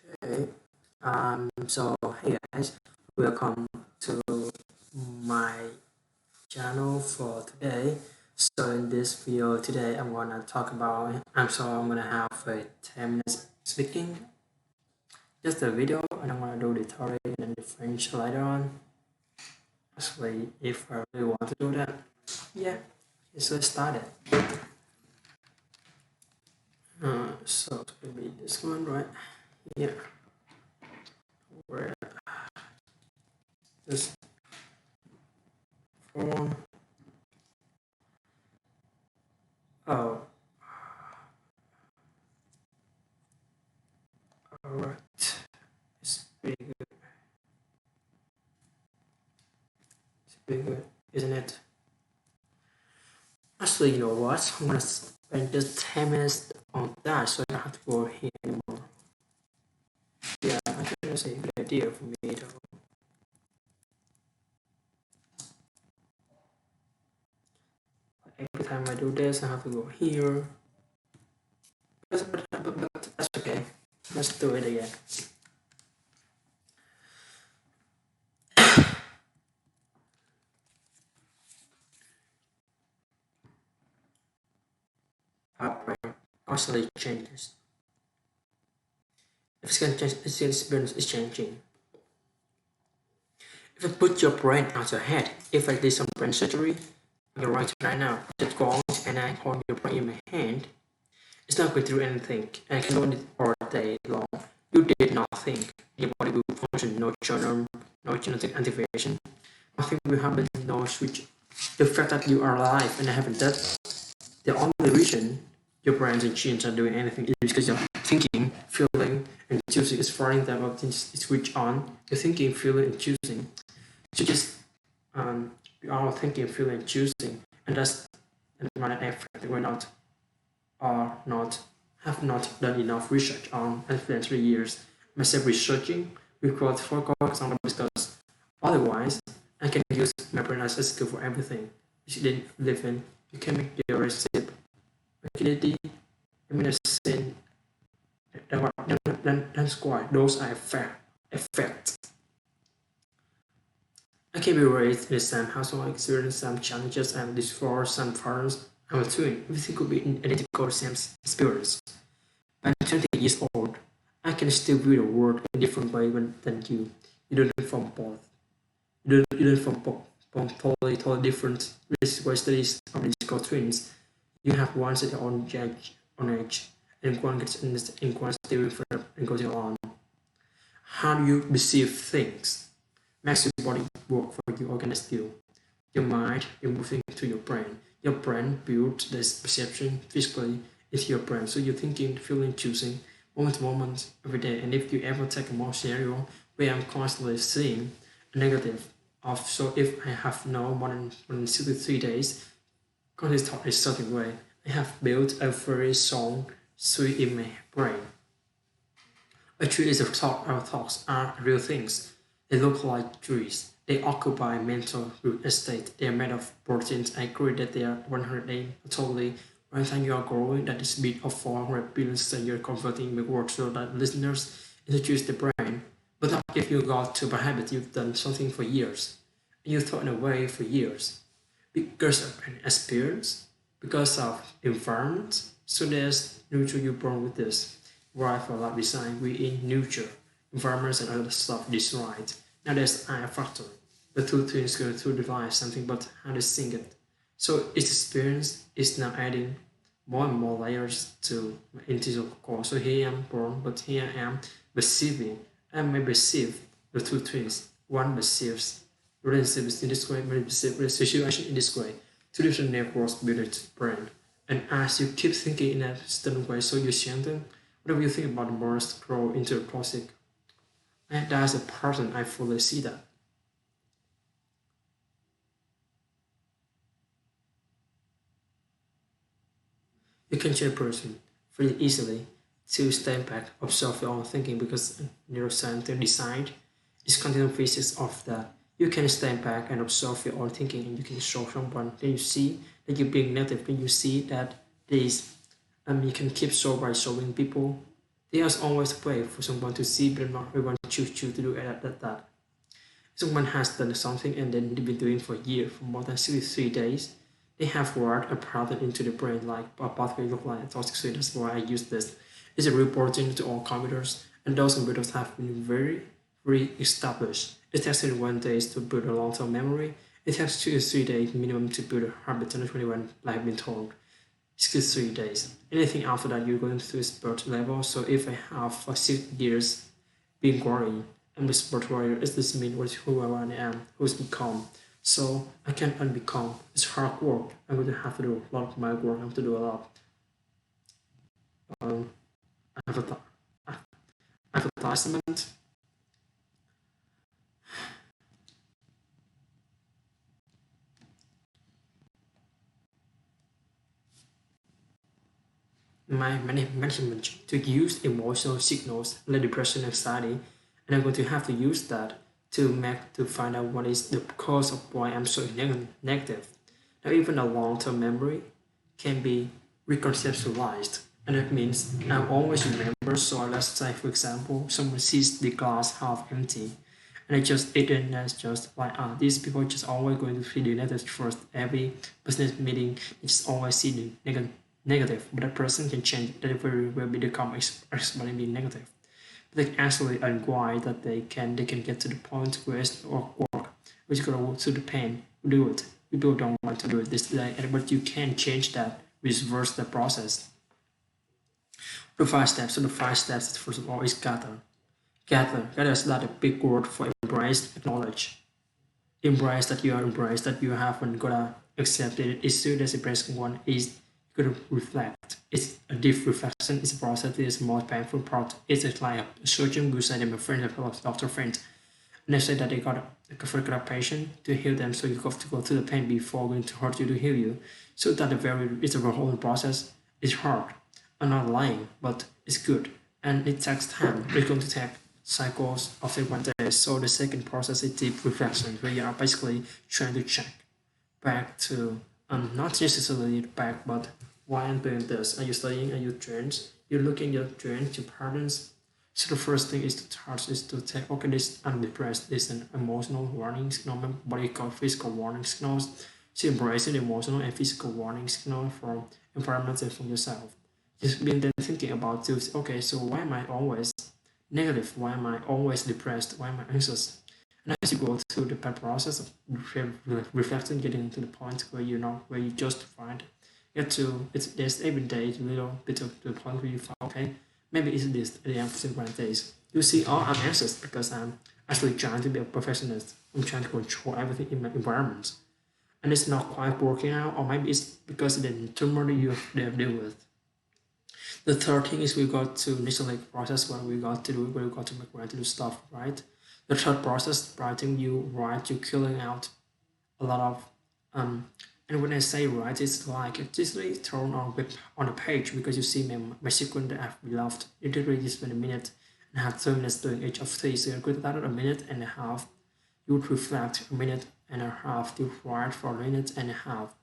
Okay. So hey guys, welcome to my channel for today. So in this video today, I'm gonna have a 10 minutes speaking, just a video, and I'm gonna do the tutorial and then the French later on. Actually, if I really want to do that, yeah, let's get started. So it's gonna be this one right here, where this form. Oh, alright. It's pretty good. It's pretty good, isn't it? Actually, you know what? I'm gonna spend just 10 minutes on that so I don't have to go here anymore. Yeah, I think that's a good idea for me though. Every time I do this, I have to go here. But that's okay. Let's do it again. Our brain constantly changes. If it's gonna change, its experience is changing. If you put your brain out your head, if I did some brain surgery, you're right now, just go on and I hold your brain in my hand, it's not going to do anything, and I can hold it all day long. You did nothing. Your body will function, no journal, no genetic activation. Nothing will happen, no switch. The fact that you are alive and haven't died, the only reason your brains and genes are doing anything is because you're thinking, feeling, and choosing is foreign type of things switch on. You're thinking, feeling, and choosing. So just we are thinking, feeling, and choosing, and that's not an effect. We're not are not have not done enough research on in 3 years. Myself researching with growth focus on because otherwise I can use my brain as a skill for everything. You didn't live in, you can make the recipe, agility, medicine, that's why those are effect. I can be raised in the same household, experience some challenges and discover some problems. I'm a twin. Everything could be identical the same experience. I'm 20 years old. I can still view the world in a different way than you. You don't live from both. You don't from totally different studies of identical twins. You have one set on edge, and one gets in one still further and goes on. How do you perceive things? Makes your body work for you, organize you. Your mind is moving to your brain. Your brain builds this perception physically into your brain. So you're thinking, feeling, choosing, moment to moment, every day. And if you ever take a more scenario where I'm constantly seeing a negative of, so if I have no more than 63 days, conscious thought is certain way, I have built a very strong switch in my brain. A tree is a thought, our thoughts are real things. They look like trees. They occupy mental real estate. They are made of proteins. I agree that they are 108 totally. One time you are growing, that is bit of 400 billion, and you're converting the word so that listeners introduce the brain. But not if you got to by habit, you've done something for years. And you thought in a way for years. Because of an experience, because of environment, so there's nurture you born with this. Right for lab design, we in nurture environments and other stuff this right. Now there's I factor. The two things go through device something but how to sing it. So each experience is now adding more and more layers to my integral core. So here I am born, but here I am perceiving. I may perceive the two things. One perceives relationships in this way, may perceive situation in this way. Two different networks build its brain. And as you keep thinking in a certain way, so you strengthen whatever you think about the burst grow into a process. And as a person, I fully see that. You can change a person very easily to step back, observe your own thinking because neuroscience design is continuum physics of that. You can stand back and observe your own thinking and you can show someone. Then you see that you're being negative. Then you see that there is you can keep show by showing people There's always a way for someone to see, but not everyone choose to do that. If someone has done something and then they've been doing for a year, for more than 63 days, they have wired a pattern into the brain like a pathway look like toxic. So that's why I use this. It's a reporting to all computers, and those computers have been very established. It takes 21 days to build a long-term memory. It takes 2 to 3 days minimum to build a habit. 21, like I've been told. 63 days. Anything after that, you're going to spurt level. So if I have for 6 years been growing, I'm the spurt warrior. It doesn't mean what who I am, who's become. So I can't unbecome. It's hard work. I'm going to have to do a lot of my work. I have to do a lot of advertisement. My management to use emotional signals like depression, anxiety, and I'm going to have to use that to find out what is the cause of why I'm so negative. Now, even a long-term memory can be reconceptualized, and that means I always remember. So let's say, for example, someone sees the glass half empty, and I just eat it, and that's just like these people just always going to see the negative first. Every business meeting, they just always see the negative, but a person can change that very will become extremely be negative. But they can actually unwind that they can get to the point where it's work, which go to the pain, do it. People don't want to do it this day, but you can change that, reverse the process. The 5 steps. So the 5 steps first of all is gather. Gather is not a big word for embrace, acknowledge. Embrace that you are embraced, that you haven't gotta accept it. As soon as embracing one is you gotta reflect. It's a deep reflection, it's a process, it is the most painful part. It's like a surgeon who said to my friend, a doctor friend, and they said that they got a patient to heal them, so you have to go through the pain before going to hurt you to heal you. So that it's a whole process. It's hard. I'm not lying, but it's good. And it takes time. It's going to take cycles of 1 day. So the second process is deep reflection, where you are basically trying to check back to not necessarily back, but why I'm doing this. Are you studying? Are you trained? You're looking at trained, your parents. So the first thing is to start is to take okay, this I'm depressed, this is an emotional warning signal, what you call physical warning signals. So embracing emotional and physical warning signal from environment and from yourself. Just being then thinking about this, okay, so why am I always negative? Why am I always depressed? Why am I anxious? And as you go through the process of reflecting, getting to the point where you know where you just find get to it's there's every day a little bit of the point where you find okay, maybe it's this at the end of 7 days. You see, oh, I'm anxious because I'm actually trying to be a perfectionist. I'm trying to control everything in my environment, and it's not quite working out, or maybe it's because of the turmoil you have to deal with. The third thing is we got to initially process what we got to do, where we got to make right to do stuff, right? The third process, writing you write, you killing out a lot of and when I say write, it's like it's just really thrown on a page because you see my sequence that I've loved. It literally just spend a minute and a half, 2 minutes doing each of these. So you could start at a minute and a half, you would reflect a minute and a half, you would write for a minute and a half,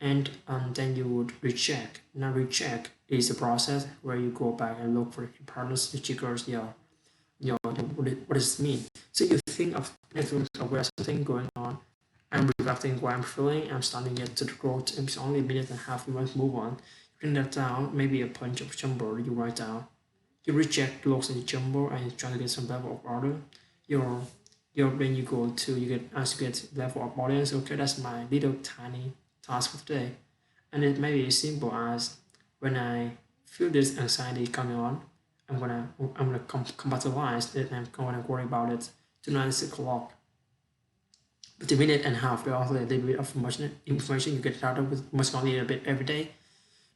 and then you would recheck. Now recheck is a process where you go back and look for your partners, the triggers, what does it mean? So you think of aware something going on. I'm reflecting what I'm feeling. I'm starting it to the growth. It's only a minute and a half. You want to move on. You bring that down. Maybe a punch of jumbo you write down. You reject looks in the jumbo and you try to get some level of order. Your when you go to you get as you get level of audience. Okay, that's my little tiny task for today, and it may be as simple as when I feel this anxiety coming on, I'm gonna compatibilize it and I'm gonna worry about it tonight at 6 o'clock. But a minute and a half, there also a little bit of information you get started with, most only a bit every day.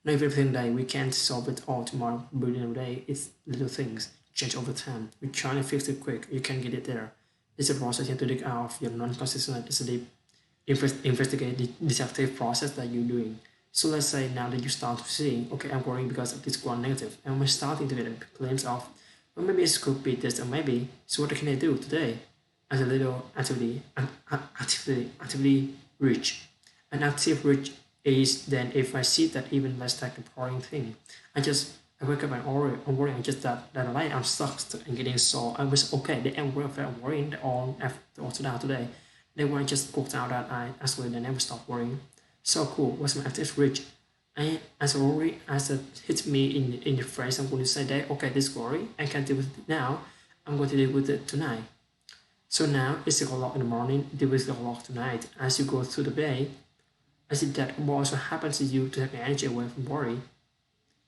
Not everything day. We can't solve it all tomorrow, but in a day, it's little things change over time. We try to fix it quick. You can get it there. It's a process you have to dig out of your non-consistent. It's a deep investigate the detective process that you're doing. So let's say now that you start to see, okay, I'm worrying because of this one negative, and we're starting to get a glimpse of, well, maybe it could be this, or maybe. So what can I do today? As a little actively rich. An active rich is then if I see that even less like a boring thing, I just I wake up and worry just that light I'm stuck and getting sore. I was okay. The end of that worrying all today. Then when I just walked out that I actually they never stopped worrying. So cool. What's my active reach? I as a worry as it hits me in the phrase I'm going to say that okay this worry I can't deal with it now. I'm going to deal with it tonight. So now it's 6 o'clock in the morning, deal with 6 o'clock tonight. As you go through the day, I see that what also happens to you to take energy away from worry.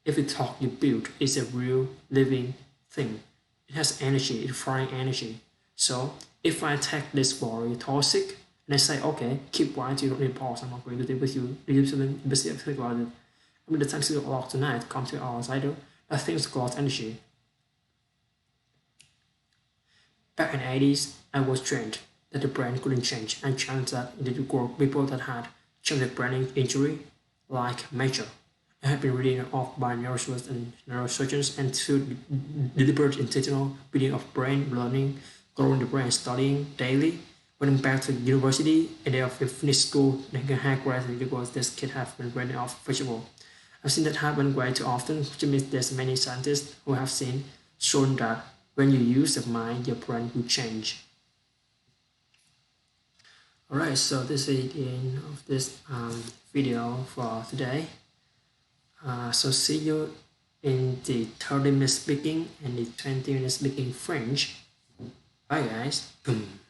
Every thought you build is a real living thing. It has energy, it's flying energy. So if I take this worry toxic and I say, okay, keep quiet, you don't need pause, I'm not going to deal with you, you something think about it. I mean the time 6 o'clock tonight, come 2 hours later, that thing's got energy. Back in the 80s, I was trained that the brain couldn't change and challenged that individual people that had childhood brain injury, like major. I have been reading off by neurosurgeons and neurosurgeons and through deliberate intentional building of brain learning, growing the brain, studying daily. When I'm back to university and they have finished school, they can high grade because this kid have been brain off vegetable. I've seen that happen way too often, which means there's many scientists who have shown that when you use the mind, your brain will change. Alright, so this is the end of this video for today. So see you in the 30-minute speaking and the 20-minute speaking French. Bye guys. Boom.